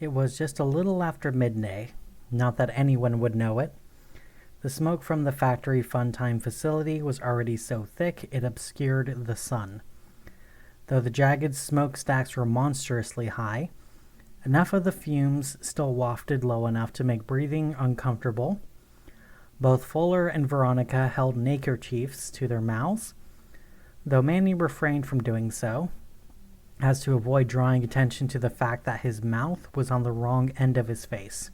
It was just a little after midday, not that anyone would know it. The smoke from the factory Funtime facility was already so thick it obscured the sun. Though the jagged smokestacks were monstrously high, enough of the fumes still wafted low enough to make breathing uncomfortable. Both Fuller and Veronica held neckerchiefs to their mouths, though Manny refrained from doing so, as to avoid drawing attention to the fact that his mouth was on the wrong end of his face.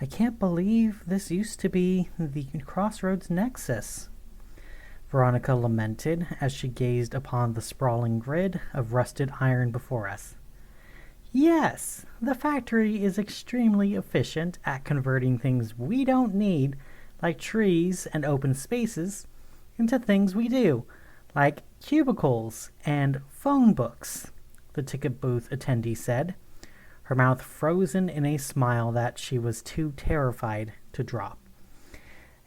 I can't believe this used to be the Crossroads Nexus, Veronica lamented as she gazed upon the sprawling grid of rusted iron before us. Yes, the factory is extremely efficient at converting things we don't need, like trees and open spaces, into things we do, like cubicles and phone books, the ticket booth attendee said, her mouth frozen in a smile that she was too terrified to drop.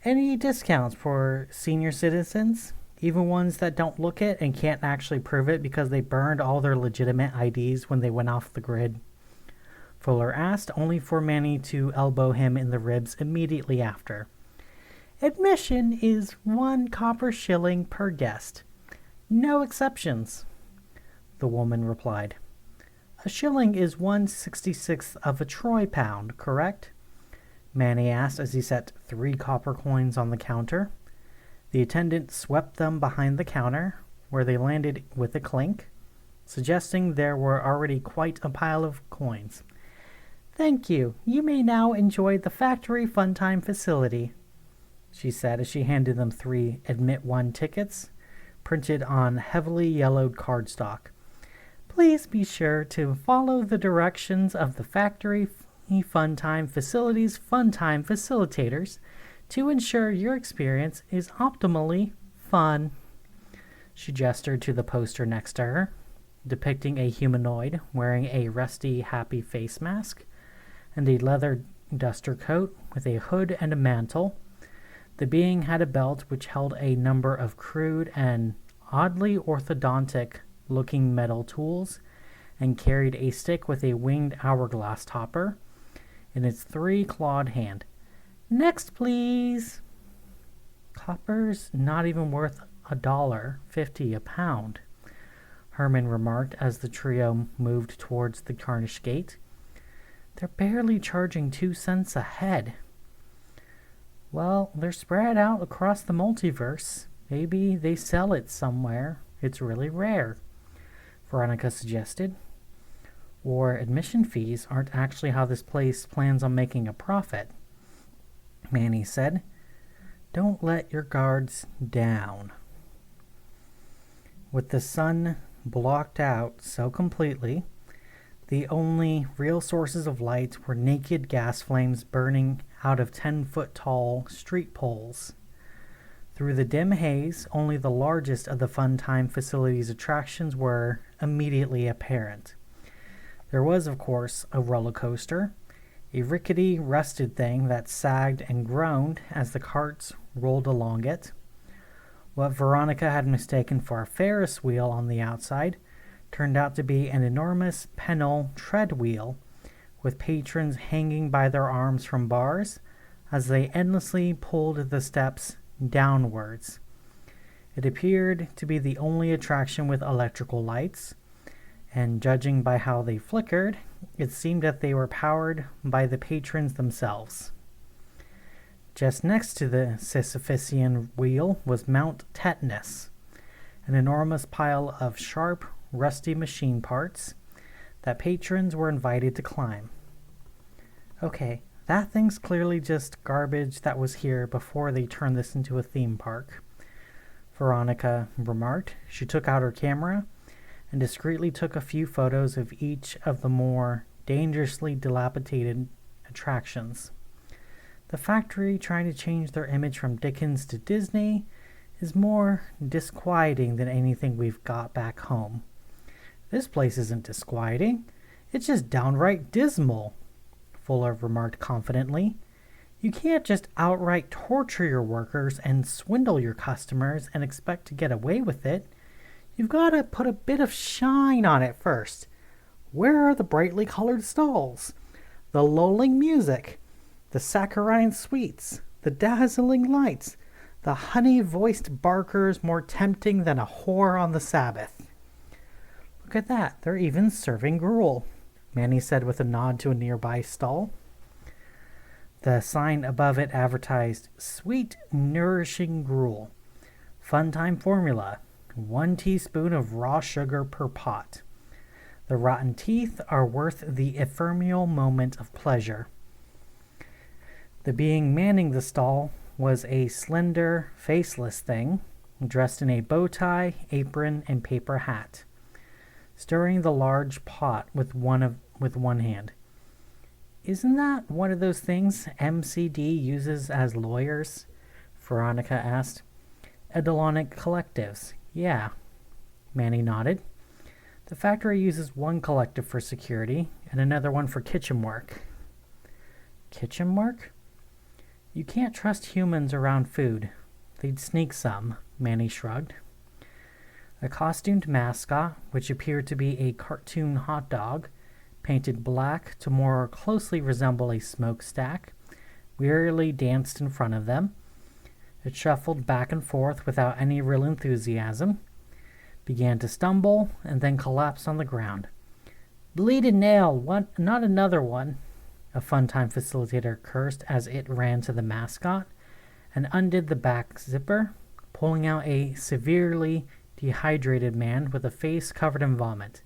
Any discounts for senior citizens? Even ones that don't look it and can't actually prove it because they burned all their legitimate IDs when they went off the grid? Fuller asked, only for Manny to elbow him in the ribs immediately after. Admission is 1 copper shilling per guest. No exceptions, the woman replied. A shilling is 1/66th of a troy pound, correct? Manny asked as he set 3 copper coins on the counter. The attendant swept them behind the counter, where they landed with a clink, suggesting there were already quite a pile of coins. Thank you. You may now enjoy the factory Funtime facility, she said as she handed them 3 Admit 1 tickets, printed on heavily yellowed cardstock. Please be sure to follow the directions of the factory Funtime facility's Funtime facilitators to ensure your experience is optimally fun. She gestured to the poster next to her, depicting a humanoid wearing a rusty, happy face mask and a leather duster coat with a hood and a mantle. The being had a belt which held a number of crude and oddly orthodontic-looking metal tools and carried a stick with a winged hourglass topper in its 3-clawed hand. Next, please. Copper's not even worth $1.50 a pound, Herman remarked as the trio moved towards the Carnish Gate. They're barely charging 2 cents a head. Well, they're spread out across the multiverse. Maybe they sell it somewhere. It's really rare, Veronica suggested. Or admission fees aren't actually how this place plans on making a profit, Manny said. Don't let your guards down. With the sun blocked out so completely, the only real sources of light were naked gas flames burning out of 10-foot-tall street poles. Through the dim haze, only the largest of the Funtime facility's attractions were immediately apparent. There was, of course, a roller coaster, a rickety, rusted thing that sagged and groaned as the carts rolled along it. What Veronica had mistaken for a Ferris wheel on the outside turned out to be an enormous pennel tread wheel, with patrons hanging by their arms from bars as they endlessly pulled the steps downwards. It appeared to be the only attraction with electrical lights, and judging by how they flickered, it seemed that they were powered by the patrons themselves. Just next to the Sisyphean wheel was Mount Tetanus, an enormous pile of sharp, rusty machine parts that patrons were invited to climb. Okay, that thing's clearly just garbage that was here before they turned this into a theme park, Veronica remarked. She took out her camera and discreetly took a few photos of each of the more dangerously dilapidated attractions. The factory trying to change their image from Dickens to Disney is more disquieting than anything we've got back home. This place isn't disquieting. It's just downright dismal, Fuller remarked confidently. You can't just outright torture your workers and swindle your customers and expect to get away with it. You've got to put a bit of shine on it first. Where are the brightly colored stalls? The lulling music? The saccharine sweets? The dazzling lights? The honey-voiced barkers more tempting than a whore on the Sabbath? Look at that, they're even serving gruel, Manny said with a nod to a nearby stall. The sign above it advertised, "Sweet, nourishing gruel. Funtime formula. 1 teaspoon of raw sugar per pot. The rotten teeth are worth the ephemeral moment of pleasure." The being manning the stall was a slender, faceless thing, dressed in a bow tie, apron, and paper hat, stirring the large pot with one hand. "Isn't that one of those things MCD uses as lawyers?" Veronica asked. "Eidolonic collectives. Yeah." Manny nodded. "The factory uses one collective for security and another one for kitchen work." "Kitchen work?" "You can't trust humans around food. They'd sneak some," Manny shrugged. A costumed mascot, which appeared to be a cartoon hot dog, painted black to more closely resemble a smokestack, wearily danced in front of them. It shuffled back and forth without any real enthusiasm, began to stumble, and then collapsed on the ground. "Bleeding nail, not another one," a Funtime facilitator cursed as it ran to the mascot and undid the back zipper, pulling out a severely dehydrated man with a face covered in vomit.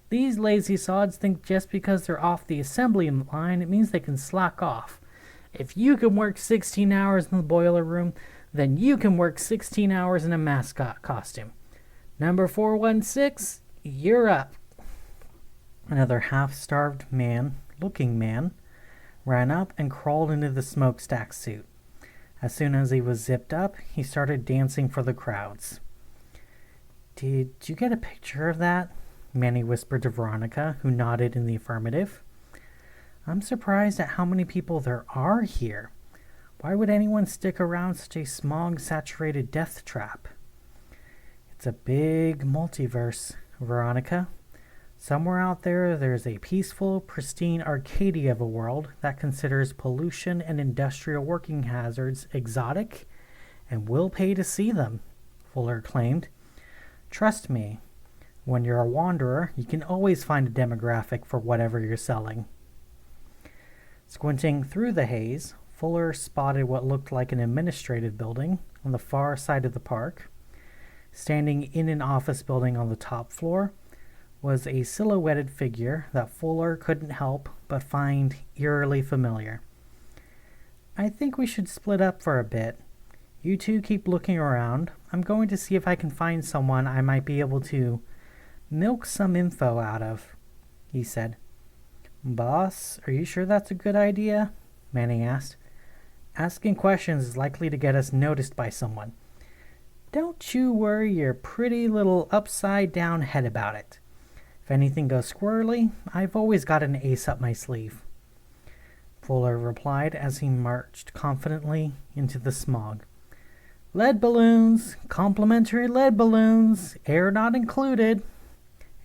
"These lazy sods think just because they're off the assembly line it means they can slack off. If you can work 16 hours in the boiler room, then you can work 16 hours in a mascot costume. Number 416, you're up." Another half-starved looking man, ran up and crawled into the smokestack suit. As soon as he was zipped up, he started dancing for the crowds. "Did you get a picture of that?" Manny whispered to Veronica, who nodded in the affirmative. "I'm surprised at how many people there are here. Why would anyone stick around such a smog-saturated death trap?" "It's a big multiverse, Veronica. Somewhere out there, there's a peaceful, pristine Arcadia of a world that considers pollution and industrial working hazards exotic and will pay to see them," Fuller claimed. "Trust me, when you're a wanderer, you can always find a demographic for whatever you're selling." Squinting through the haze, Fuller spotted what looked like an administrative building on the far side of the park. Standing in an office building on the top floor was a silhouetted figure that Fuller couldn't help but find eerily familiar. "I think we should split up for a bit. You two keep looking around. I'm going to see if I can find someone I might be able to milk some info out of," he said. "Boss, are you sure that's a good idea?" Manning asked. "Asking questions is likely to get us noticed by someone." "Don't you worry your pretty little upside-down head about it. If anything goes squirrely, I've always got an ace up my sleeve," Fuller replied as he marched confidently into the smog. "Lead balloons, complimentary lead balloons, air not included,"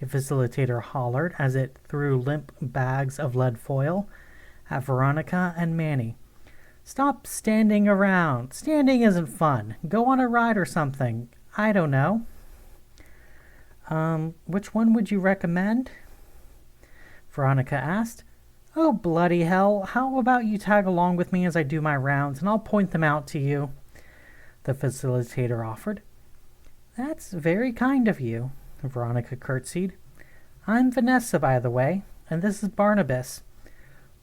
a facilitator hollered as it threw limp bags of lead foil at Veronica and Manny. "Stop standing around. Standing isn't fun. Go on a ride or something. I don't know." Which one would you recommend?" Veronica asked. "Oh, bloody hell. How about you tag along with me as I do my rounds, and I'll point them out to you," the facilitator offered. "That's very kind of you," Veronica curtsied. "I'm Vanessa, by the way, and this is Barnabas.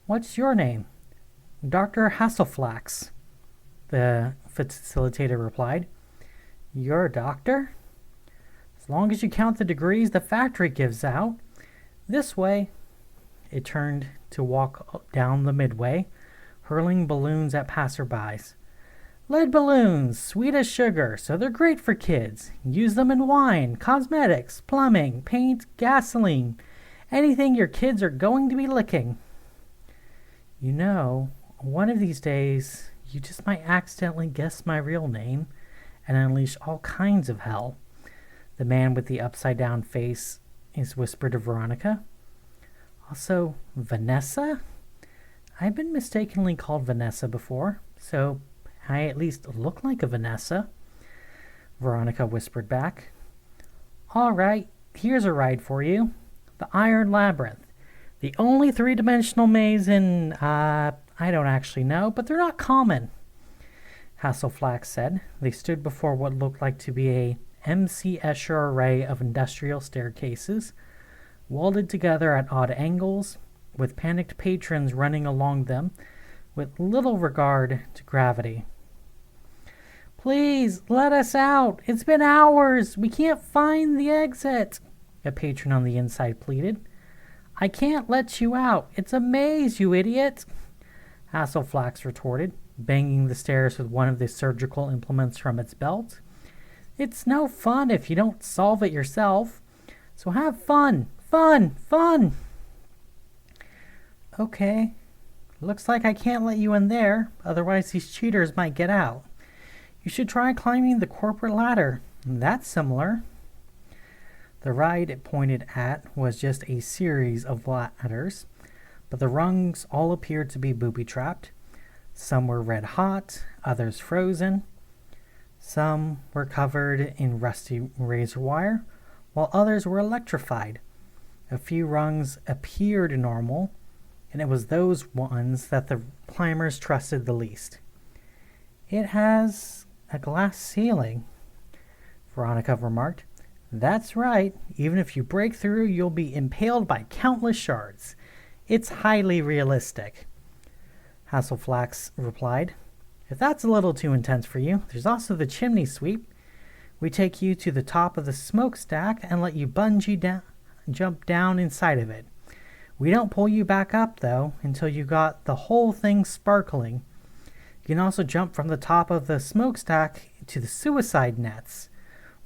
What's your name?" "Dr. Hasselflax," the facilitator replied. "You're a doctor?" "As long as you count the degrees the factory gives out. This way." It turned to walk down the midway, hurling balloons at passerbys. "Lead balloons, sweet as sugar, so they're great for kids. Use them in wine, cosmetics, plumbing, paint, gasoline, anything your kids are going to be licking." "You know, one of these days, you just might accidentally guess my real name and unleash all kinds of hell," the man with the upside-down face is whispered to Veronica. Also, Vanessa? I've been mistakenly called Vanessa before, so I at least look like a Vanessa, Veronica whispered back. All right, here's a ride for you. The Iron Labyrinth. The only three-dimensional maze in, I don't actually know, but they're not common, Hasselflax said. They stood before what looked like to be a M.C. Escher array of industrial staircases, welded together at odd angles, with panicked patrons running along them with little regard to gravity. Please, let us out. It's been hours. We can't find the exit, a patron on the inside pleaded. I can't let you out. It's a maze, you idiot, Hasselflax retorted, banging the stairs with one of the surgical implements from its belt. It's no fun if you don't solve it yourself. So have fun. Fun! Okay. Looks like I can't let you in there, otherwise these cheaters might get out. You should try climbing the corporate ladder. That's similar. The ride it pointed at was just a series of ladders, but the rungs all appeared to be booby-trapped. Some were red hot, others frozen. Some were covered in rusty razor wire, while others were electrified. A few rungs appeared normal, and it was those ones that the climbers trusted the least. It has a glass ceiling, Veronica remarked. That's right. Even if you break through, you'll be impaled by countless shards. It's highly realistic, Hasselflax replied. If that's a little too intense for you, there's also the chimney sweep. We take you to the top of the smokestack and let you jump down inside of it. We don't pull you back up, though, until you got the whole thing sparkling. You can also jump from the top of the smokestack to the suicide nets,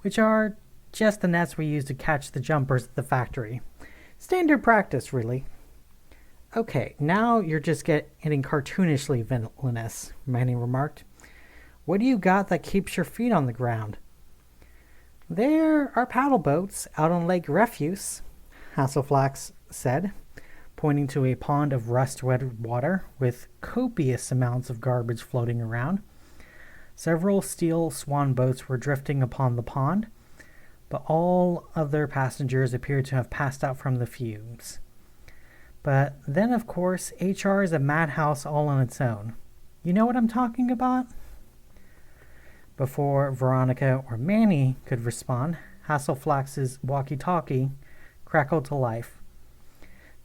which are just the nets we use to catch the jumpers at the factory. Standard practice, really. Okay, now you're just getting cartoonishly villainous, Manny remarked. What do you got that keeps your feet on the ground? There are paddle boats out on Lake Refuse, Hasselflax said, pointing to a pond of rust-red water with copious amounts of garbage floating around. Several steel swan boats were drifting upon the pond, but all of their passengers appeared to have passed out from the fumes. But then, of course, HR is a madhouse all on its own. You know what I'm talking about? Before Veronica or Manny could respond, Hasselflax's walkie-talkie crackled to life.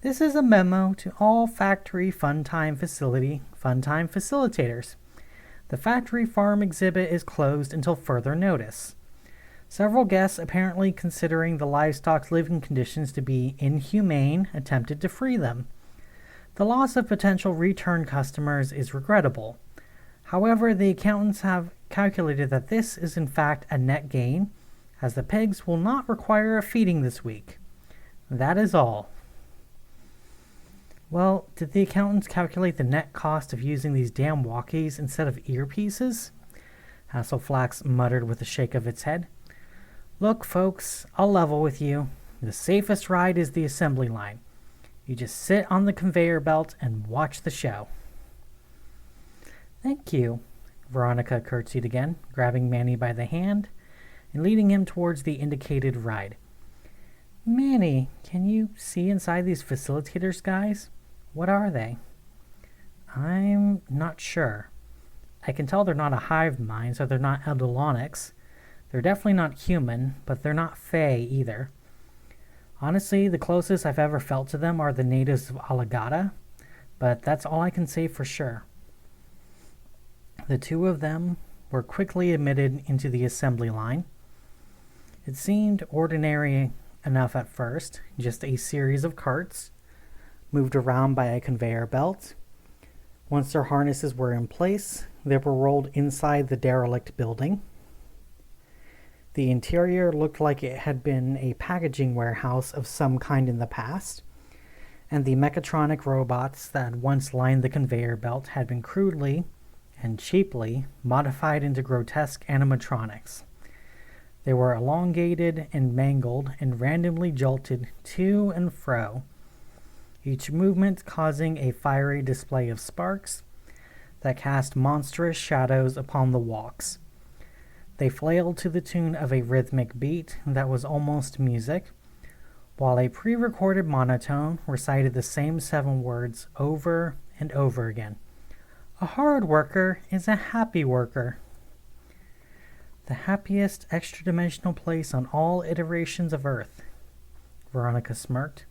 This is a memo to all factory Funtime facilitators. The factory farm exhibit is closed until further notice. Several guests, apparently considering the livestock's living conditions to be inhumane, attempted to free them. The loss of potential return customers is regrettable. However, the accountants have calculated that this is in fact a net gain, as the pigs will not require a feeding this week. That is all. Well, did the accountants calculate the net cost of using these damn walkies instead of earpieces? Hasselflax muttered with a shake of its head. Look, folks, I'll level with you. The safest ride is the assembly line. You just sit on the conveyor belt and watch the show. Thank you, Veronica curtsied again, grabbing Manny by the hand and leading him towards the indicated ride. Manny, can you see inside these facilitators, guys? What are they? I'm not sure. I can tell they're not a hive mind, so they're not eldolonics. They're definitely not human, but they're not Fae either. Honestly, the closest I've ever felt to them are the natives of Alagata, but that's all I can say for sure. The two of them were quickly admitted into the assembly line. It seemed ordinary enough at first, just a series of carts, moved around by a conveyor belt. Once their harnesses were in place, they were rolled inside the derelict building. The interior looked like it had been a packaging warehouse of some kind in the past, and the mechatronic robots that had once lined the conveyor belt had been crudely and cheaply modified into grotesque animatronics. They were elongated and mangled and randomly jolted to and fro. each movement causing a fiery display of sparks that cast monstrous shadows upon the walks. They flailed to the tune of a rhythmic beat that was almost music, while a pre-recorded monotone recited the same 7 words over and over again. A hard worker is a happy worker. The happiest extra-dimensional place on all iterations of Earth, Veronica smirked.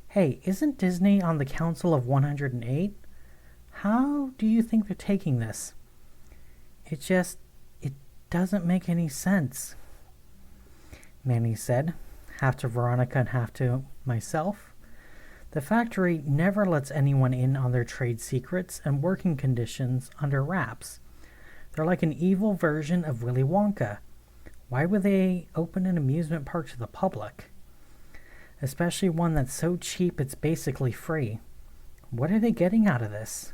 Hey, isn't Disney on the Council of 108? How do you think they're taking this? It doesn't make any sense, Manny said, half to Veronica and half to myself. The factory never lets anyone in on their trade secrets and working conditions under wraps. They're like an evil version of Willy Wonka. Why would they open an amusement park to the public? Especially one that's so cheap it's basically free. What are they getting out of this?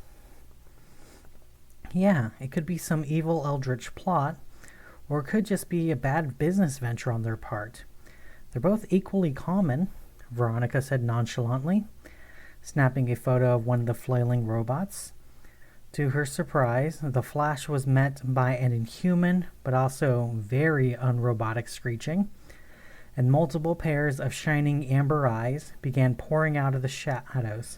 Yeah, it could be some evil eldritch plot, or it could just be a bad business venture on their part. They're both equally common, Veronica said nonchalantly, snapping a photo of one of the flailing robots. To her surprise, the flash was met by an inhuman but also very unrobotic screeching, and multiple pairs of shining amber eyes began pouring out of the shadows.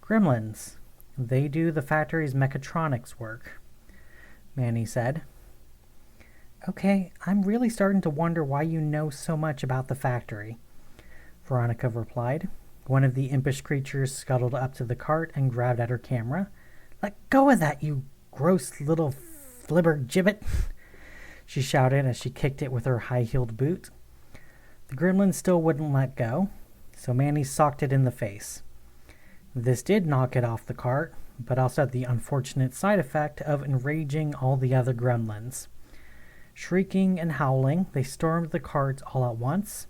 Gremlins. They do the factory's mechatronics work, Manny said. Okay, I'm really starting to wonder why you know so much about the factory, Veronica replied. One of the impish creatures scuttled up to the cart and grabbed at her camera. Let go of that, you gross little flibbergibbet, she shouted as she kicked it with her high-heeled boot. The gremlin still wouldn't let go, so Manny socked it in the face. This did knock it off the cart, but also had the unfortunate side effect of enraging all the other gremlins. Shrieking and howling, they stormed the cart all at once.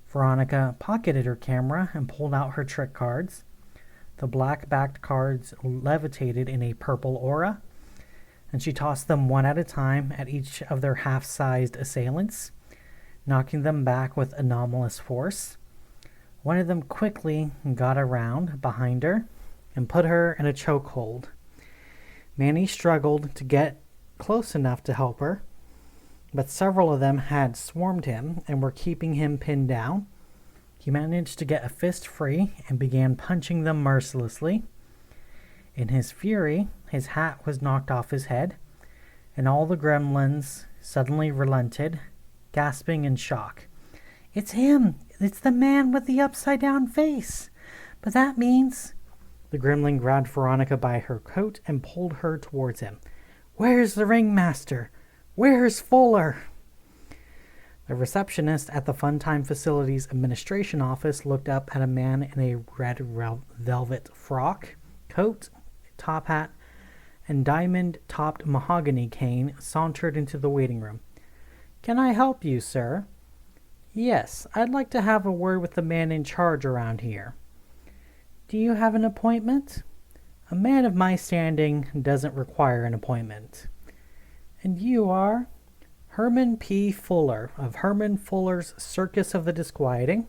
Veronica pocketed her camera and pulled out her trick cards. The black-backed cards levitated in a purple aura, and she tossed them one at a time at each of their half-sized assailants, knocking them back with anomalous force. One of them quickly got around behind her and put her in a chokehold. Manny struggled to get close enough to help her, but several of them had swarmed him and were keeping him pinned down. He managed to get a fist free and began punching them mercilessly. In his fury, his hat was knocked off his head, and all the gremlins suddenly relented, gasping in shock. It's him! It's the man with the upside-down face! But that means... The gremlin grabbed Veronica by her coat and pulled her towards him. Where's the ringmaster? Where's Fuller? The receptionist at the Funtime facility's administration office looked up at a man in a red velvet frock, coat, top hat, and diamond-topped mahogany cane sauntered into the waiting room. Can I help you, sir? Yes, I'd like to have a word with the man in charge around here. Do you have an appointment? A man of my standing doesn't require an appointment. And you are? Herman P. Fuller of Herman Fuller's Circus of the Disquieting.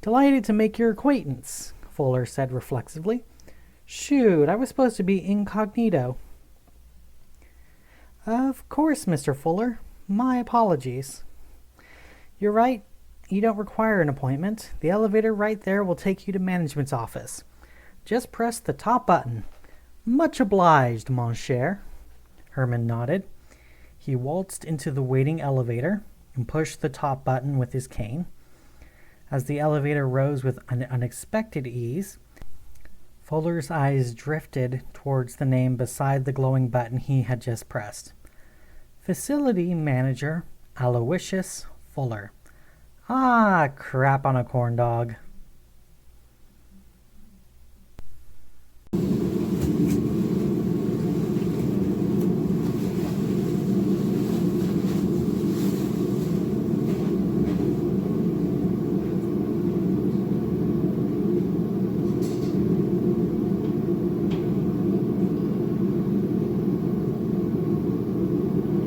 Delighted to make your acquaintance, Fuller said reflexively. Shoot, I was supposed to be incognito. Of course, Mr. Fuller. My apologies. You're right. You don't require an appointment. The elevator right there will take you to management's office. Just press the top button. Much obliged, mon cher. Herman nodded. He waltzed into the waiting elevator and pushed the top button with his cane. As the elevator rose with an unexpected ease, Fuller's eyes drifted towards the name beside the glowing button he had just pressed. Facility Manager Aloysius Fuller. Ah, crap on a corn dog.